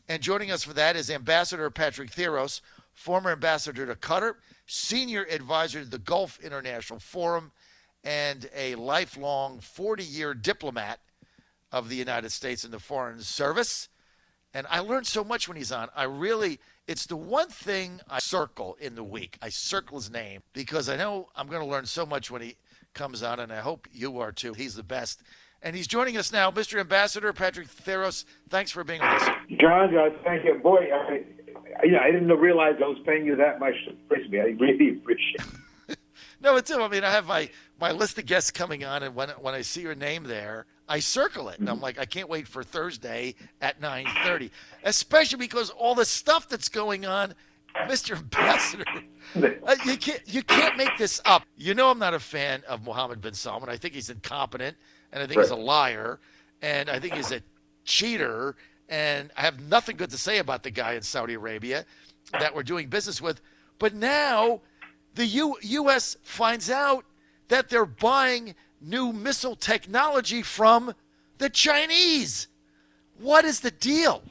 And joining us for that is Ambassador Patrick Theros, former ambassador to Qatar, senior advisor to the Gulf International Forum, and a lifelong 40-year diplomat of the United States in the Foreign Service. And I learned so much when he's on. It's the one thing I circle in the week. I circle his name because I know I'm going to learn so much when he comes on, and I hope you are too. He's the best. And he's joining us now, Mr. Ambassador Patrick Theros. Thanks for being with us. John, thank you. Boy, I didn't realize I was paying you that much to praise me. I really appreciate it. No, it's him. I mean, I have my list of guests coming on, and when I see your name there, I circle it. And I'm like, I can't wait for Thursday at 9:30, especially because all the stuff that's going on, Mr. Ambassador. You can't make this up. You know I'm not a fan of Mohammed bin Salman. I think he's incompetent, and I think he's a liar, and I think he's a cheater, and I have nothing good to say about the guy in Saudi Arabia that we're doing business with. But now the U.S. finds out that they're buying new missile technology from the Chinese. What is the deal?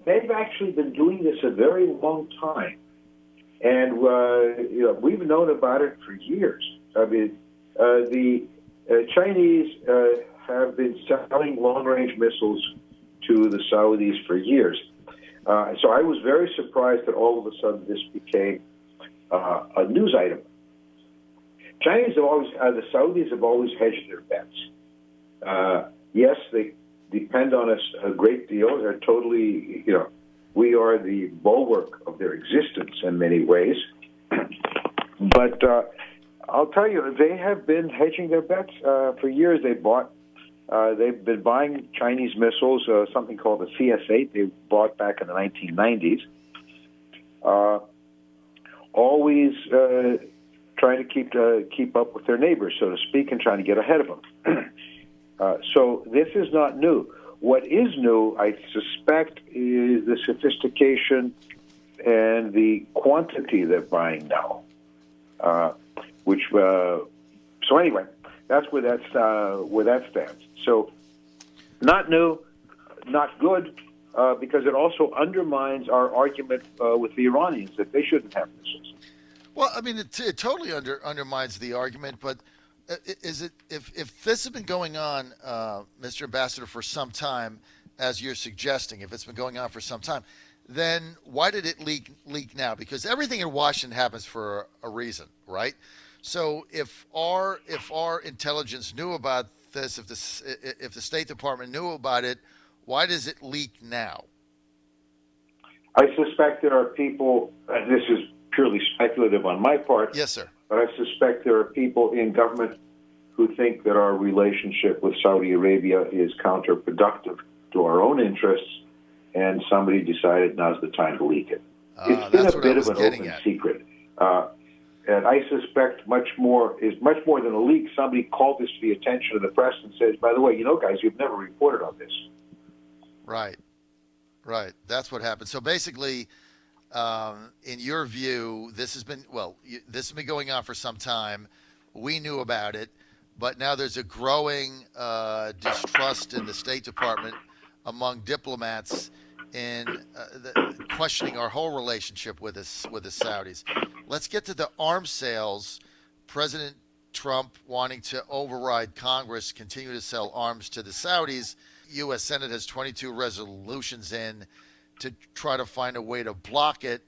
They've actually been doing this a very long time. And we've known about it for years. I mean, the Chinese have been selling long-range missiles to the Saudis for years. So I was very surprised that all of a sudden this became a news item. The Saudis have always hedged their bets. Yes, they depend on us a great deal. They're totally, we are the bulwark of their existence in many ways. But I'll tell you, they have been hedging their bets for years. They've been buying Chinese missiles, something called the CS-8. They bought back in the 1990s. Always trying to keep up with their neighbors, so to speak, and trying to get ahead of them. So this is not new. What is new, I suspect, is the sophistication and the quantity they're buying now. So anyway, that's where that stands. So not new, not good, because it also undermines our argument with the Iranians that they shouldn't have missiles. Well, I mean, it totally undermines the argument, but is it if this has been going on, Mr. Ambassador, for some time, as you're suggesting, if it's been going on for some time, then why did it leak now? Because everything in Washington happens for a reason, right? So if our intelligence knew about this, if the State Department knew about it, why does it leak now? I suspect there are people, and this is purely speculative on my part. Yes, sir. But I suspect there are people in government who think that our relationship with Saudi Arabia is counterproductive to our own interests, and somebody decided now's the time to leak it. It's been a bit of an open secret. And I suspect much more than a leak. Somebody called this to the attention of the press and said, by the way, guys, you've never reported on this. Right. That's what happened. So basically, in your view, this has been going on for some time. We knew about it, but now there's a growing distrust in the State Department among diplomats in questioning our whole relationship with the Saudis. Let's get to the arms sales. President Trump wanting to override Congress, continue to sell arms to the Saudis. U.S. Senate has 22 resolutions in to try to find a way to block it.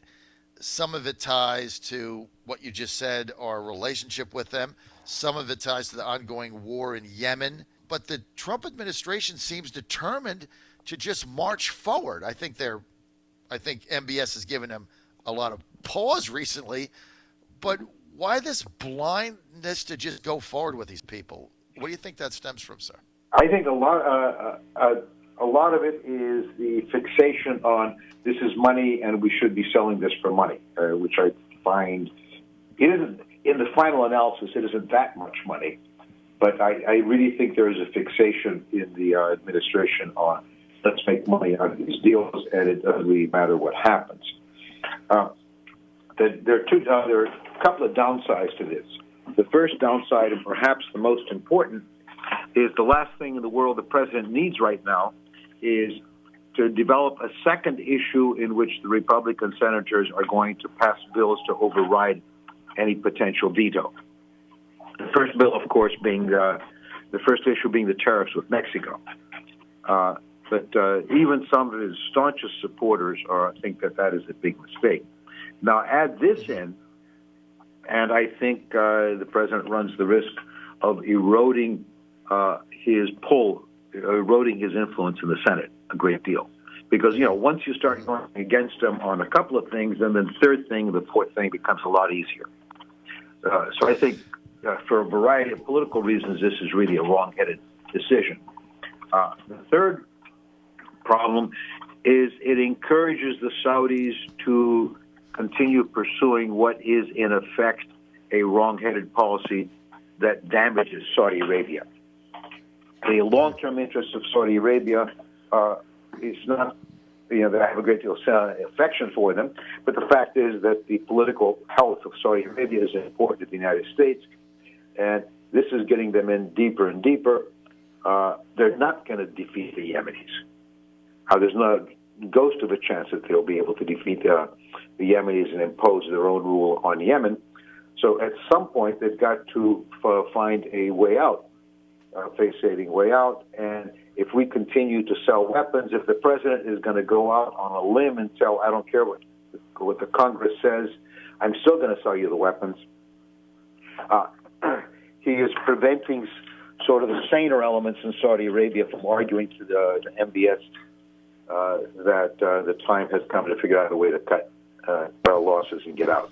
Some of it ties to what you just said, our relationship with them. Some of it ties to the ongoing war in Yemen. But the Trump administration seems determined to just march forward. I think MBS has given them a lot of pause recently. But why this blindness to just go forward with these people? What do you think that stems from, sir? I think a lot of it is the fixation on this is money and we should be selling this for money, which I find it isn't. In the final analysis, it isn't that much money, but I really think there is a fixation in the administration on let's make money out of these deals, and it doesn't really matter what happens. There are a couple of downsides to this. The first downside, and perhaps the most important, is the last thing in the world the president needs right now is to develop a second issue in which the Republican senators are going to pass bills to override any potential veto. The first bill, of course, being the first issue being the tariffs with Mexico. But even some of his staunchest supporters think that is a big mistake. Now, add this in, and I think the president runs the risk of eroding his influence in the Senate a great deal. Because, once you start going against him on a couple of things, then the third thing, the fourth thing becomes a lot easier. So I think for a variety of political reasons, this is really a wrong-headed decision. The third problem is it encourages the Saudis to continue pursuing what is, in effect, a wrong-headed policy that damages Saudi Arabia. The long-term interests of Saudi Arabia is not, that I have a great deal of affection for them, but the fact is that the political health of Saudi Arabia is important to the United States, and this is getting them in deeper and deeper. They're not going to defeat the Yemenis. There's not a ghost of a chance that they'll be able to defeat the Yemenis and impose their own rule on Yemen. So at some point, they've got to find a way out, a face-saving way out. And if we continue to sell weapons, if the president is going to go out on a limb and tell, I don't care what the Congress says, I'm still going to sell you the weapons, he is preventing sort of the saner elements in Saudi Arabia from arguing to the MBS that the time has come to figure out a way to cut losses and get out.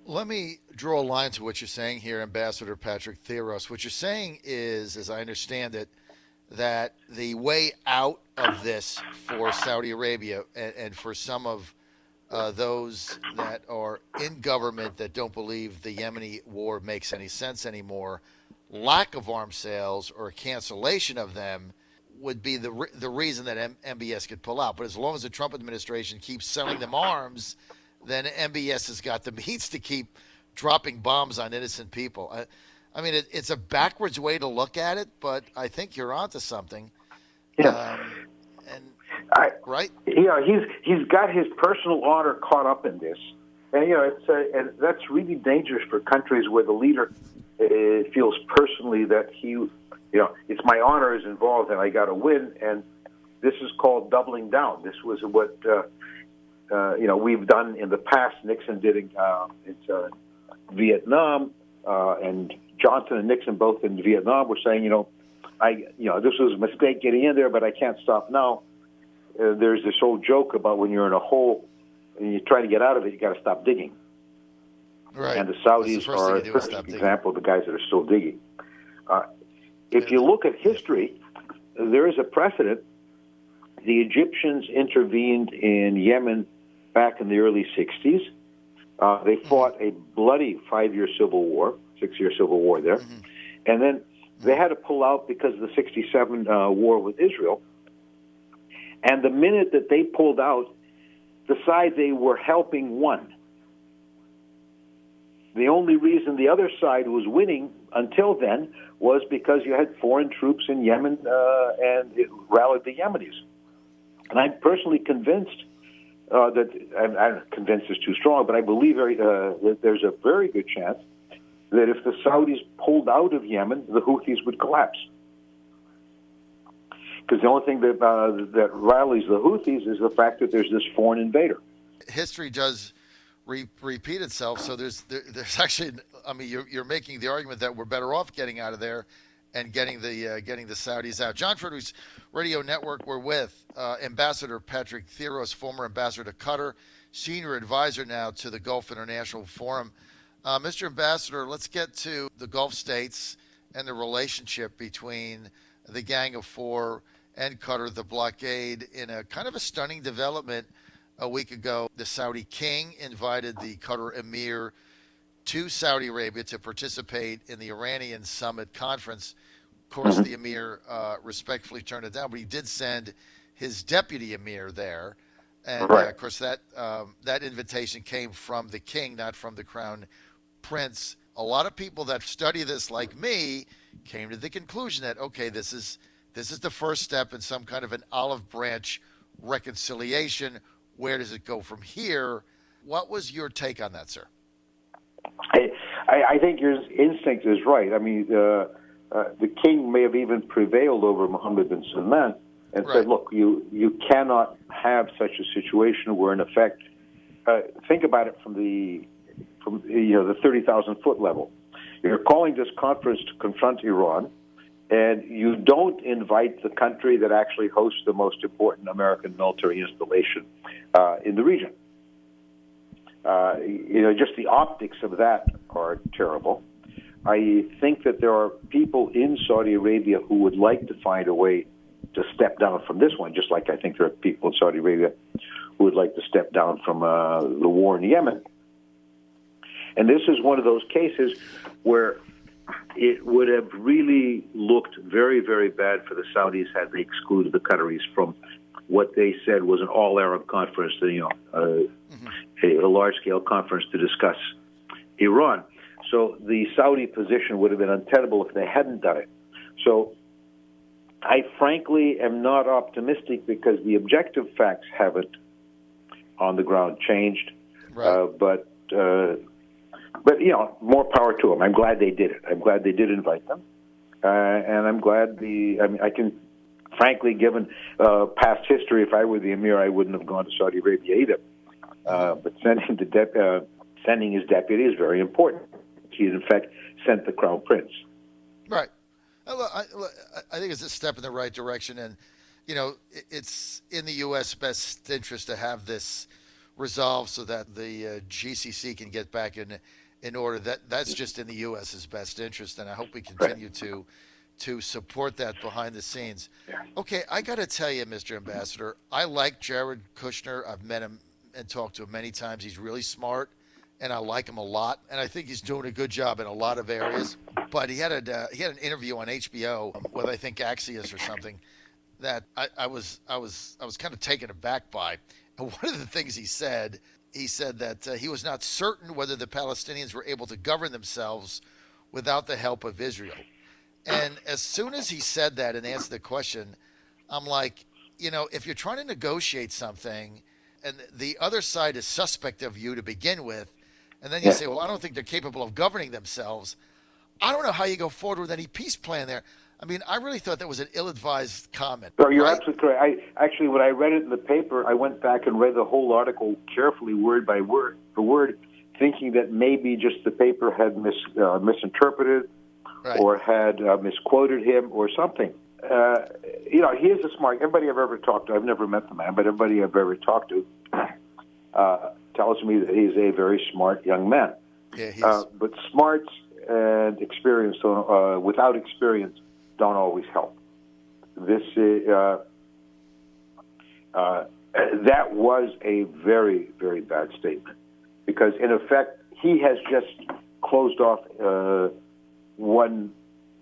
Let me draw a line to what you're saying here, Ambassador Patrick Theros. What you're saying is, as I understand it, that the way out of this for Saudi Arabia and for some of those that are in government that don't believe the Yemeni war makes any sense anymore, lack of arms sales or cancellation of them would be the reason that MBS could pull out. But as long as the Trump administration keeps selling them arms, then MBS has got the means to keep dropping bombs on innocent people. I mean, it's a backwards way to look at it, but I think you're onto something. Yeah. Right? He's got his personal honor caught up in this. And, and that's really dangerous for countries where the leader feels personally that it's my honor is involved and I got to win. And this is called doubling down. This was what, we've done in the past. Nixon did in Vietnam, and Johnson and Nixon both in Vietnam were saying, this was a mistake getting in there, but I can't stop now. There's this old joke about when you're in a hole and you're trying to get out of it, you got to stop digging. Right. And the Saudis are a perfect example of the guys that are still digging. If you look at history, there is a precedent. The Egyptians intervened in Yemen back in the early 60s. They fought a bloody 6-year civil war there. Mm-hmm. And then they had to pull out because of the 67 war with Israel. And the minute that they pulled out, the side they were helping won. The only reason the other side was winning until then was because you had foreign troops in Yemen and it rallied the Yemenis. And I'm personally convinced I'm convinced is too strong, but I believe that there's a very good chance that if the Saudis pulled out of Yemen, the Houthis would collapse. Because the only thing that rallies the Houthis is the fact that there's this foreign invader. History does repeat itself, so there's actually, I mean, you're making the argument that we're better off getting out of there and getting the Saudis out. John Fredericks Radio Network. We're with Ambassador Patrick Theros, former ambassador to Qatar, senior advisor now to the Gulf International Forum. Mr. Ambassador, let's get to the Gulf states and the relationship between the Gang of Four and Qatar, the blockade. In a kind of a stunning development a week ago, the Saudi king invited the Qatar emir to Saudi Arabia to participate in the Iranian summit conference. Of course, the emir respectfully turned it down, but he did send his deputy emir there. And, of course, that invitation came from the king, not from the crown prince. A lot of people that study this, like me, came to the conclusion that, okay, this is the first step in some kind of an olive branch reconciliation? Where does it go from here? What was your take on that, sir? I think your instinct is right. I mean, the king may have even prevailed over Mohammed bin Salman and said, look, you cannot have such a situation where, in effect, think about it from the 30,000 foot level. You're calling this conference to confront Iran, and you don't invite the country that actually hosts the most important American military installation in the region. Just the optics of that are terrible. I think that there are people in Saudi Arabia who would like to find a way to step down from this one, just like I think there are people in Saudi Arabia who would like to step down from the war in Yemen. And this is one of those cases where it would have really looked very, very bad for the Saudis had they excluded the Qataris from what they said was an all-Arab conference, a large-scale conference to discuss Iran. So the Saudi position would have been untenable if they hadn't done it. So I frankly am not optimistic because the objective facts haven't on the ground changed. Right. But more power to them. I'm glad they did it. I'm glad they did invite them, and I'm glad I can, frankly, given past history, if I were the emir, I wouldn't have gone to Saudi Arabia either. But sending his deputy is very important. He, in fact, sent the crown prince. Right. I think it's a step in the right direction, and it's in the U.S. best interest to have this resolved so that the GCC can get back in order. That's just in the U.S.'s best interest, and I hope we continue to support that behind the scenes. Yeah. Okay, I got to tell you, Mr. Ambassador, I like Jared Kushner. I've met him and talked to him many times. He's really smart, and I like him a lot, and I think he's doing a good job in a lot of areas. But he had an interview on HBO with, I think, Axios or something that I was kind of taken aback by. And one of the things he said that he was not certain whether the Palestinians were able to govern themselves without the help of Israel. And as soon as he said that and answered the question, I'm like, if you're trying to negotiate something and the other side is suspect of you to begin with, and then you say, well, I don't think they're capable of governing themselves, I don't know how you go forward with any peace plan there. I mean, I really thought that was an ill-advised comment. No, you're absolutely correct. Actually, when I read it in the paper, I went back and read the whole article carefully, word by word, for word, thinking that maybe just the paper had misinterpreted or had misquoted him or something. He is a smart. Everybody I've ever talked to, I've never met the man, but everybody I've ever talked to tells me that he's a very smart young man. Yeah, he is. But smarts and experience, without experience, don't always help. This that was a very, very bad statement because, in effect, he has just closed off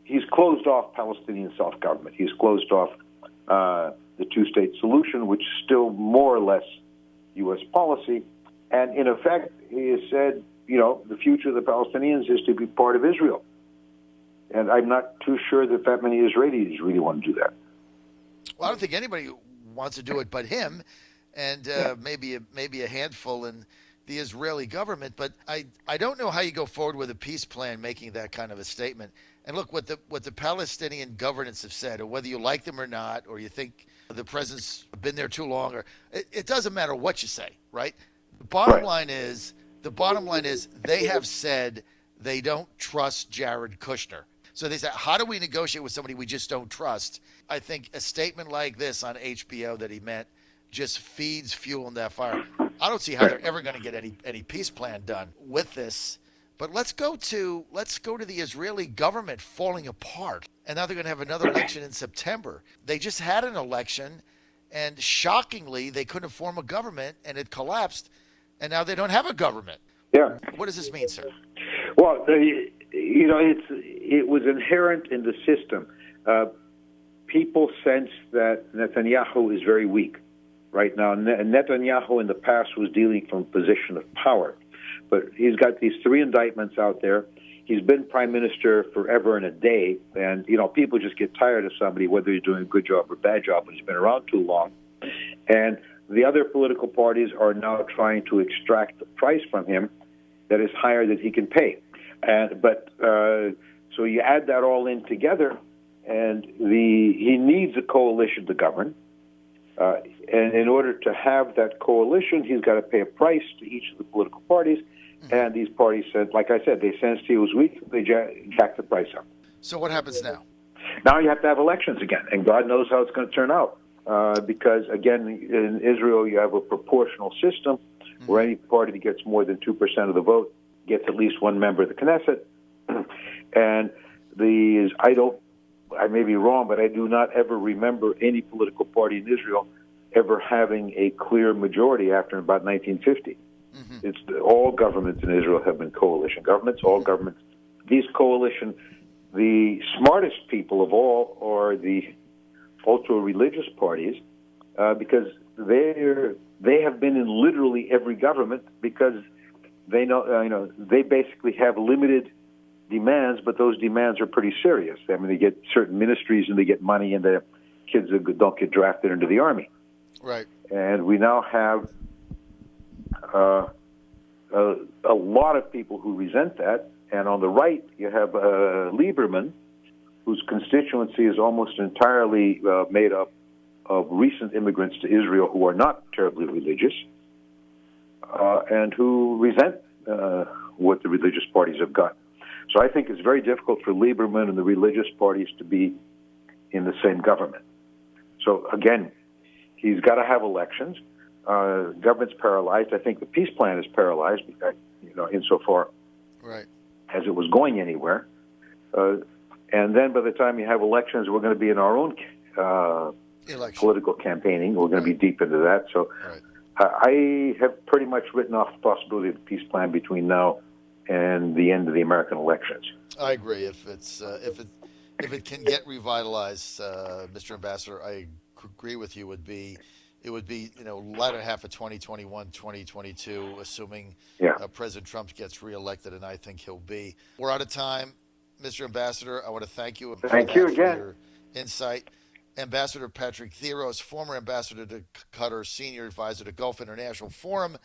He's closed off Palestinian self-government. He's closed off the two-state solution, which is still more or less U.S. policy. And in effect, he has said, the future of the Palestinians is to be part of Israel. And I'm not too sure that many Israelis really want to do that. Well, I don't think anybody wants to do it but him, and maybe a handful in the Israeli government. But I don't know how you go forward with a peace plan making that kind of a statement. And look, what the Palestinian governance have said, or whether you like them or not, or you think the president's been there too long, or it doesn't matter what you say, right? The bottom line is they have said they don't trust Jared Kushner. So they said, how do we negotiate with somebody we just don't trust? I think a statement like this on HBO that he meant just feeds fuel in that fire. I don't see how they're ever going to get any peace plan done with this. But let's go to the Israeli government falling apart. And now they're going to have another election in September. They just had an election, and shockingly, they couldn't form a government, and it collapsed. And now they don't have a government. Yeah. What does this mean, sir? Well, it was inherent in the system. People sense that Netanyahu is very weak right now. Netanyahu in the past was dealing from a position of power. But he's got these 3 indictments out there. He's been prime minister forever and a day. And, people just get tired of somebody, whether he's doing a good job or a bad job, but he's been around too long. And the other political parties are now trying to extract the price from him that is higher than he can pay. So you add that all in together, and he needs a coalition to govern. And in order to have that coalition, he's got to pay a price to each of the political parties. And these parties said, like I said, they sensed he was weak, they jacked the price up. So what happens now? Now you have to have elections again, and God knows how it's going to turn out. Because, again, in Israel, you have a proportional system where any party that gets more than 2% of the vote gets at least one member of the Knesset. And I may be wrong, but I do not ever remember any political party in Israel ever having a clear majority after about 1950. All governments in Israel have been coalition governments. All governments, these coalition, the smartest people of all are the ultra-religious parties, because they have been in literally every government, because they know, they basically have limited demands, but those demands are pretty serious. I mean, they get certain ministries and they get money, and the kids don't get drafted into the army. Right. And we now have a lot of people who resent that. And on the right, you have Lieberman, whose constituency is almost entirely made up of recent immigrants to Israel who are not terribly religious, and who resent what the religious parties have got. So I think it's very difficult for Lieberman and the religious parties to be in the same government. So again, he's got to have elections. Government's paralyzed. I think the peace plan is paralyzed, insofar right. as it was going anywhere. And then by the time you have elections, we're going to be in our own political campaigning. We're going to be deep into that. So I have pretty much written off the possibility of a peace plan between now and the end of the American elections. I agree. If it can get revitalized, Mr. Ambassador, I agree with you. It would be latter half of 2021, 2022, assuming President Trump gets reelected, and I think he'll be. We're out of time. Mr. Ambassador, I want to thank you. Thank you again. For your insight. Ambassador Patrick Theros, former ambassador to Qatar, senior advisor to Gulf International Forum,